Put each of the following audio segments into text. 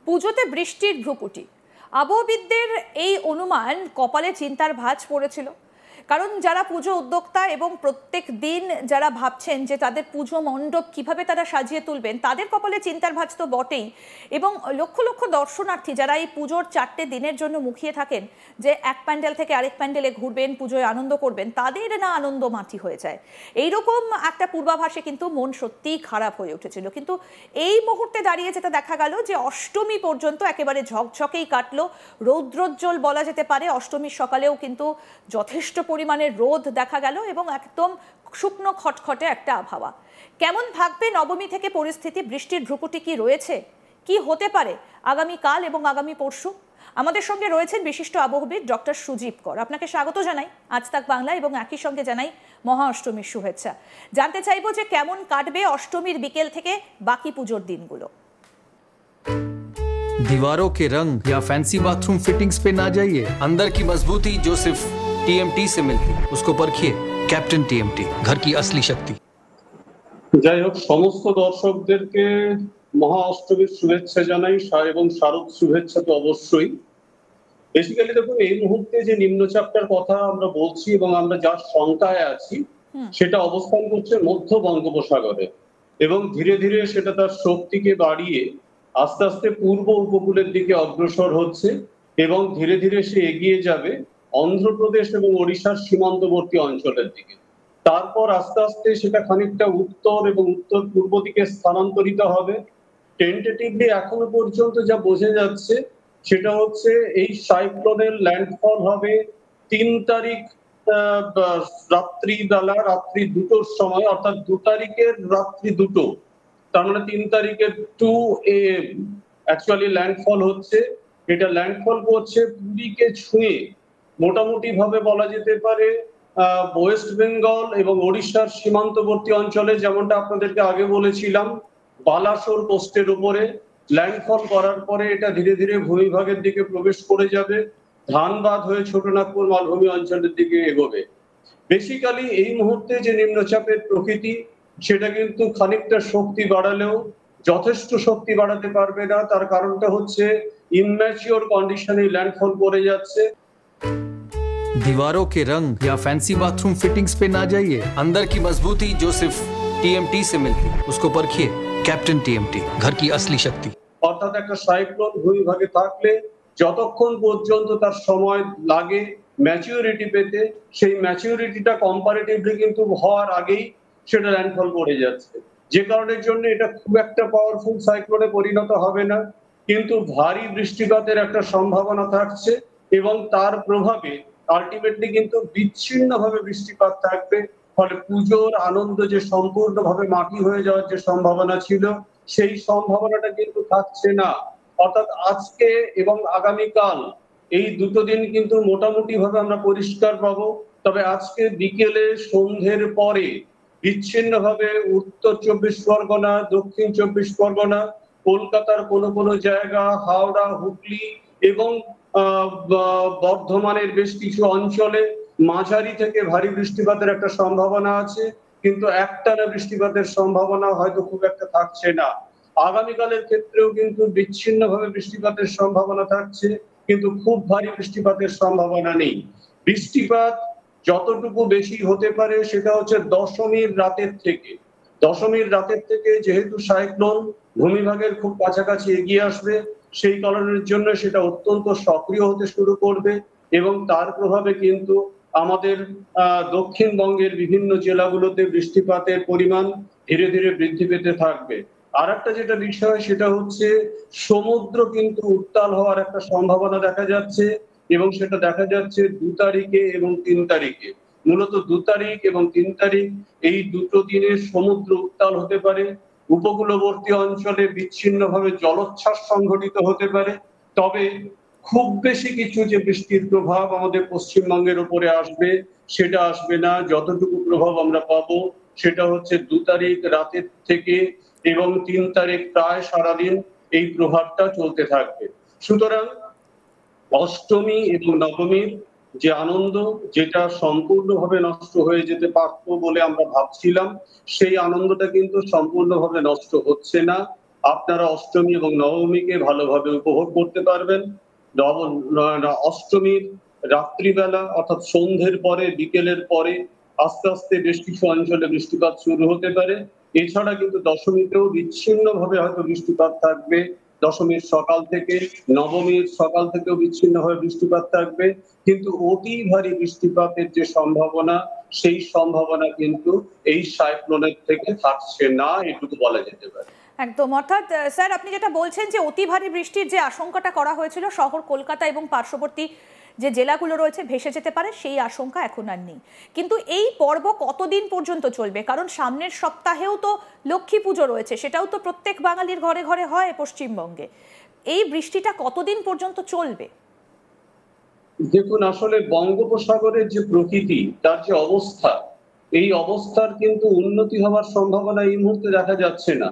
পুজোতে বৃষ্টির ভ্রুকুটি। আবহবিদদের এই অনুমান কপালে চিন্তার ভাঁজ পড়েছিল, কারণ যারা পুজো উদ্যোক্তা এবং প্রত্যেক দিন যারা ভাবছেন যে তাদের পুজো মণ্ডপ কিভাবে তারা সাজিয়ে তুলবেন, তাদের কপালে চিন্তার ভাঁজ তো বটেই। এবং লক্ষ লক্ষ দর্শনার্থী যারা এই পুজোর 4টে দিনের জন্য মুখিয়ে থাকেন যে এক প্যান্ডেল থেকে আরেক প্যান্ডেলে ঘুরবেন, পুজোয় আনন্দ করবেন, তাদের না আনন্দ মাটি হয়ে যায়। এইরকম একটা পূর্বাভাসে কিন্তু মন সত্যিই খারাপ হয়ে উঠেছিল। কিন্তু এই মুহূর্তে দাঁড়িয়ে যেটা দেখা গেল যে অষ্টমী পর্যন্ত একেবারে ঝকঝকেই কাটলো, রৌদ্রোজ্জ্বল বলা যেতে পারে। অষ্টমীর সকালেও কিন্তু যথেষ্ট পরিমাণে রোদ দেখা গেল এবং একদম শুকনো খটখটে একটা আবহাওয়া। কেমন থাকবে নবমী থেকে পরিস্থিতি? বৃষ্টির ভ্রুকুটি কি রয়েছে? কি হতে পারে আগামী কাল এবং আগামী পরশু? আমাদের সঙ্গে রয়েছেন বিশিষ্ট আবহবিদ ডক্টর সুজীব কর। আপনাকে স্বাগত জানাই আজ তাক বাংলা এবং একই সঙ্গে জানাই মহা অষ্টমীর শুভেচ্ছা। জানতে চাইবো যে কেমন কাটবে অষ্টমীর বিকেল থেকে বাকি পুজোর দিনগুলো। दीवारों के रंग या फैंसी बाथरूम फिटिंग्स पे ना जाइए। अंदर की मजबूती जो सिर्फ टीएमटी से मिलती है उसको परखिए। कैप्टन टीएमटी, घर की असली शक्ति। যাই হোক, সমস্ত দর্শকদেরকে মহা অষ্টমীর শুভেচ্ছা জানাই এবং শারদ শুভেচ্ছা তো অবশ্যই। বেসিক্যালি দেখুন, এই মুহূর্তে যে নিম্নচাপটার কথা আমরা বলছি এবং আমরা যার শঙ্কায় আছি, সেটা অবস্থান করছে মধ্য বঙ্গোপসাগরে এবং ধীরে ধীরে সেটা তার শক্তিকে বাড়িয়ে আস্তে আস্তে পূর্ব উপকূলের দিকে অগ্রসর হচ্ছে এবং ধীরে ধীরে সে এগিয়ে যাবে অন্ধ্রপ্রদেশ এবং ওড়িশার সীমান্তবর্তী অঞ্চলের দিকে। তারপর আস্তে আস্তে সেটা খানিকটা উত্তর এবং উত্তর পূর্ব দিকে স্থানান্তরিত হবে। টেন্টেটিভলি এখনো পর্যন্ত যা বোঝা যাচ্ছে সেটা হচ্ছে এই সাইক্লোনের ল্যান্ডফল হবে 3 তারিখ রাত্রি 2টোর সময়, অর্থাৎ 2 তারিখের রাত্রি 2টো, তার মানে 3 তারিখের 2 AM অ্যাকচুয়ালি ল্যান্ডফল হচ্ছে। এটা ল্যান্ডফল করছে পুরীকে ছুঁয়ে, মোটামুটি ভাবে বলা যেতে পারে ওয়েস্ট বেঙ্গল এবং ওড়িশার সীমান্তবর্তী অঞ্চলে, যেমনটা আপনাদেরকে আগে বলেছিলাম, বালাসোর কোস্টের উপরে ল্যান্ডফল করার পরে এটা ধীরে ধীরে ভূমিভাগের দিকে প্রবেশ করে যাবে, ধানবাদ হয়ে ছোটনাগপুর মালভূমি অঞ্চলের দিকে এগোবে। বেসিক্যালি এই মুহূর্তে যে নিম্নচাপের প্রকৃতি, সেটা কিন্তু খানিকটা শক্তি বাড়ালেও যথেষ্ট শক্তি বাড়াতে পারবে না। তার কারণটা হচ্ছে ইমম্যাচিওর কন্ডিশনে ল্যান্ডফল করে যাচ্ছে। दीवारों के रंग या फैंसी बाथरूम फिटिंग्स पे ना जाइए। अंदर की मजबूती जो सिर्फ टीएमटी से मिलती है उसको परखिए। कैप्टन टीएमटी, घर की असली शक्ति। অর্থাৎ একটা সাইক্লোন ভূমিভাগে থাকলে যতক্ষণ পর্যন্ত তার সময় লাগে ম্যাচিউরিটি পেতে, সেই ম্যাচিউরিটিটা কম্পারেটিভলি কিন্তু হওয়ার আগেই সেটা ল্যান্ডফল করে যাচ্ছে, যে কারণের জন্য এটা খুব একটা পাওয়ারফুল সাইক্লোনে পরিণত হবে না, কিন্তু ভারী বৃষ্টিপাতের একটা সম্ভাবনা থাকছে এবং তার প্রভাবে আলটিমেটলি কিন্তু বিচ্ছিন্নভাবে বৃষ্টিপাত থাকবে। ফলে পুজোর আনন্দ যে সম্পূর্ণভাবে মাটি হয়ে যাওয়ার যে সম্ভাবনা ছিল, সেই সম্ভাবনাটা কিন্তু থাকছে না। অর্থাৎ আজকে এবং আগামীকাল এই দুটো দিন কিন্তু মোটামুটি ভাবে আমরা পরিষ্কার পাবো। তবে আজকে বিকেলে সন্ধ্যের পরে বিচ্ছিন্নভাবে উত্তর 24 পরগনা, দক্ষিণ 24 পরগনা, কলকাতার কোনো কোনো জায়গা, হাওড়া, হুগলি এবং বর্ধমানের বেশ কিছু অঞ্চলে মাঝারি থেকে ভারী বৃষ্টিপাতের একটা সম্ভাবনা আছে, কিন্তু একটানা বৃষ্টিপাতের সম্ভাবনা হয়তো খুব একটা থাকছে না। আগামীকালের ক্ষেত্রেও কিন্তু বিচ্ছিন্নভাবে বৃষ্টিপাতের সম্ভাবনা থাকছে, কিন্তু খুব ভারী বৃষ্টিপাতের সম্ভাবনা নেই। বৃষ্টিপাত যতটুকু বেশি হতে পারে সেটা হচ্ছে দশমীর রাতের থেকে। দশমীর রাতের থেকে যেহেতু সাইক্লোন ভূমিভাগের খুব কাছাকাছি এগিয়ে আসবে, সেই কারণের জন্য সেটা অত্যন্ত সক্রিয় হতে শুরু করবে এবং তার প্রভাবে কিন্তু আমাদের দক্ষিণবঙ্গের বিভিন্ন জেলাগুলোতে বৃষ্টিপাতের পরিমাণ ধীরে ধীরে বৃদ্ধি পেতে থাকবে। আর একটা যেটা বিষয় সেটা হচ্ছে সমুদ্র কিন্তু উত্তাল হওয়ার একটা সম্ভাবনা দেখা যাচ্ছে এবং সেটা দেখা যাচ্ছে 2 তারিখে এবং 3 তারিখে। মূলত 2 তারিখ এবং 3 তারিখ এই দুটো দিনে সমুদ্র উত্তাল হতে পারে। উপকূলবর্তী অঞ্চলে বিচ্ছিন্নভাবে জলোচ্ছ্বাস সংঘটিত হতে পারে। তবে খুব বেশি কিছু যে বৃষ্টির প্রভাব আমাদের পশ্চিমবঙ্গের উপরে আসবে সেটা আসবে না। যতটুকু প্রভাব আমরা পাবো সেটা হচ্ছে 2 তারিখ রাতের থেকে এবং 3 তারিখ প্রায় সারাদিন এই প্রভাবটা চলতে থাকবে। সুতরাং অষ্টমী এবং নবমীর যে আনন্দ, যেটা সম্পূর্ণভাবে নষ্ট হয়ে যেতে পারতো বলে আমরা ভাবছিলাম, সেই আনন্দটা কিন্তু সম্পূর্ণভাবে নষ্ট হচ্ছে না। আপনারা অষ্টমী এবং নবমীকে ভালোভাবে উপভোগ করতে পারবেন। অষ্টমীর রাত্রিবেলা অর্থাৎ সন্ধ্যের পরে, বিকেলের পরে আস্তে আস্তে বেশ কিছু অঞ্চলে বৃষ্টিপাত শুরু হতে পারে। এছাড়া কিন্তু দশমীতেও বিচ্ছিন্নভাবে হয়তো বৃষ্টিপাত থাকবে। দশমীর সকাল থেকে, নবমীর সকাল থেকেও বিচ্ছিন্নভাবে বৃষ্টিপাত থাকবে। কিন্তু অতি ভারী বৃষ্টিপাতের যে সম্ভাবনা, সেই সম্ভাবনা কিন্তু এই সাইক্লোনের থেকে থাকছে না, এটুকু বলা যেতে পারে। একদম, অর্থাৎ স্যার আপনি যেটা বলছেন যে অতি ভারী বৃষ্টির যে আশঙ্কাটা করা হয়েছিল শহর কলকাতা এবং পার্শ্ববর্তী যে জেলাগুলো রয়েছে ভেসে যেতে পারে, সেই আশঙ্কা এখন আর নেই। কিন্তু এই পর্ব কতদিন পর্যন্ত চলবে? কারণ সামনের সপ্তাহেও তো লক্ষ্মী পুজো রয়েছে, সেটাও তো প্রত্যেক বাঙালির ঘরে ঘরে হয় পশ্চিমবঙ্গে। এই বৃষ্টিটা কতদিন পর্যন্ত চলবে? দেখুন, আসলে বঙ্গোপসাগরের যে প্রকৃতি, তার যে অবস্থা, এই অবস্থার কিন্তু উন্নতি হওয়ার সম্ভাবনা এই মুহূর্তে দেখা যাচ্ছে না।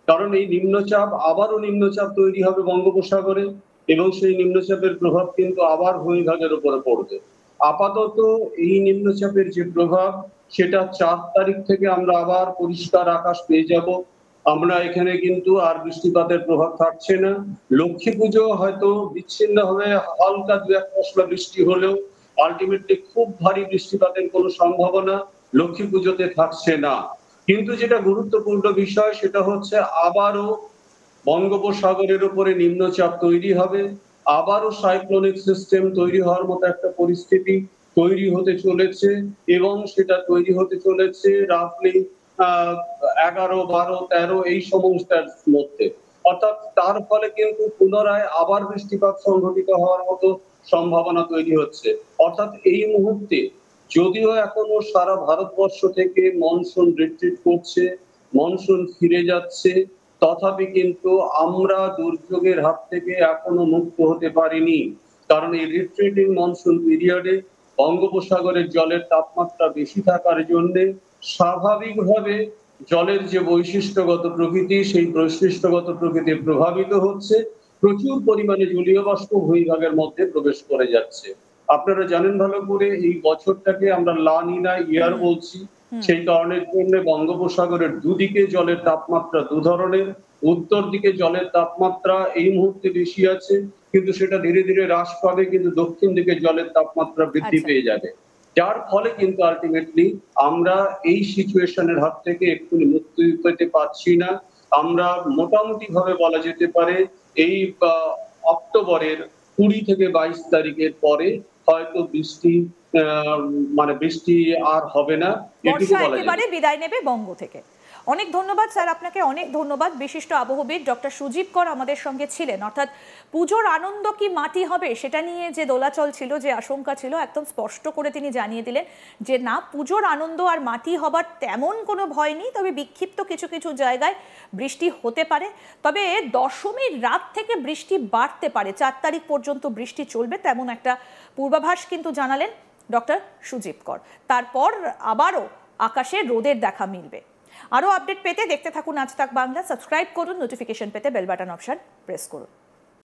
কারণ এই নিম্নচাপ, আবারও নিম্নচাপ তৈরি হবে বঙ্গোপসাগরে এবং সেই নিম্নচাপের প্রভাব কিন্তু আবার ভূমিভাগের উপরে পড়বে। আপাতত এই নিম্নচাপের যে প্রভাব, সেটা ৪ তারিখ থেকে আমরা আবার পরিষ্কার আকাশ পেয়ে যাব। আমরা এখানে কিন্তু আর বৃষ্টিপাতের প্রভাব থাকছে না। লক্ষ্মী পুজো হয়তো বিচ্ছিন্নভাবে হালকা ২-১ পশলা বৃষ্টি হলেও আলটিমেটলি খুব ভারী বৃষ্টিপাতের কোনো সম্ভাবনা লক্ষ্মী পুজোতে থাকছে না। কিন্তু যেটা গুরুত্বপূর্ণ বিষয়, সেটা হচ্ছে আবারও বঙ্গোপসাগরের উপরে নিম্নচাপ তৈরি হবে, আবারও সাইক্লোনিক সিস্টেম তৈরি হওয়ার মতো একটা পরিস্থিতি তৈরি হতে চলেছে এবং সেটা তৈরি হতে চলেছে রাফলি ১১, ১২, ১৩ এই সময়টার মধ্যে। অর্থাৎ তার ফলে কিন্তু পুনরায় আবার বৃষ্টিপাত সংঘটিত হওয়ার মতো সম্ভাবনা তৈরি হচ্ছে। অর্থাৎ এই মুহূর্তে যদিও এখনো সারা ভারতবর্ষ থেকে মনসুন রিট্রিট করছে, মনসুন ফিরে যাচ্ছে, তথাপি কিন্তু আমরা দুর্যোগের হাত থেকে এখনো মুক্ত হতে পারিনি। কারণ এই রিট্রিটিং মনসুন পিরিয়ডে বঙ্গোপসাগরের জলের তাপমাত্রা বেশি থাকার জন্য স্বাভাবিকভাবে জলের যে বৈশিষ্ট্যগত প্রকৃতি, সেই বৈশিষ্ট্যগত প্রকৃতি প্রভাবিত হচ্ছে। প্রচুর পরিমাণে জলীয় বাষ্প ভূমিভাগের মধ্যে প্রবেশ করে যাচ্ছে। আপনারা জানেন ভালো করে, এই বছরটাকে আমরা লা নিনা ইয়ার বলছি। সেই কারণের জন্য বঙ্গোপসাগরের দুদিকে জলের তাপমাত্রা দু ধরনের। উত্তর দিকে জলের তাপমাত্রা এই মুহূর্তে বেশি আছে, কিন্তু সেটা ধীরে ধীরে হ্রাস পাবে, কিন্তু দক্ষিণ দিকে জলের তাপমাত্রা বৃদ্ধি পেয়ে যাবে। যার ফলে কিন্তু আলটিমেটলি আমরা এই সিচুয়েশনের হাত থেকে এক্ষুনি মুক্তি পেতে পারছি না। আমরা মোটামুটি ভাবে বলা যেতে পারে এই অক্টোবরের ২০ থেকে ২২ তারিখের পরে হয়তো বৃষ্টি আর হবে না, এটুকু বলা যায়। একেবারে বিদায় নেবে বঙ্গ থেকে। অনেক ধন্যবাদ স্যার, আপনাকে অনেক ধন্যবাদ। বিশিষ্ট আবহবিদ ডক্টর সুজীব কর আমাদের সঙ্গে ছিলেন। অর্থাৎ পুজোর আনন্দ কি মাটি হবে সেটা নিয়ে যে দোলাচল ছিল, যে আশঙ্কা ছিল, একদম স্পষ্ট করে তিনি জানিয়ে দিলেন যে না, পুজোর আনন্দ আর মাটি হবার তেমন কোনো ভয় নেই। তবে বিক্ষিপ্ত কিছু কিছু জায়গায় বৃষ্টি হতে পারে। তবে দশমীর রাত থেকে বৃষ্টি বাড়তে পারে, ৪ তারিখ পর্যন্ত বৃষ্টি চলবে, তেমন একটা পূর্বাভাস কিন্তু জানালেন ডক্টর সুজীব কর। তারপর আবারও আকাশে রোদের দেখা মিলবে। আরও আপডেট পেতে দেখতে থাকুন আজ তাক বাংলা। সাবস্ক্রাইব করুন, নোটিফিকেশন পেতে বেল বাটন অপশন প্রেস করুন।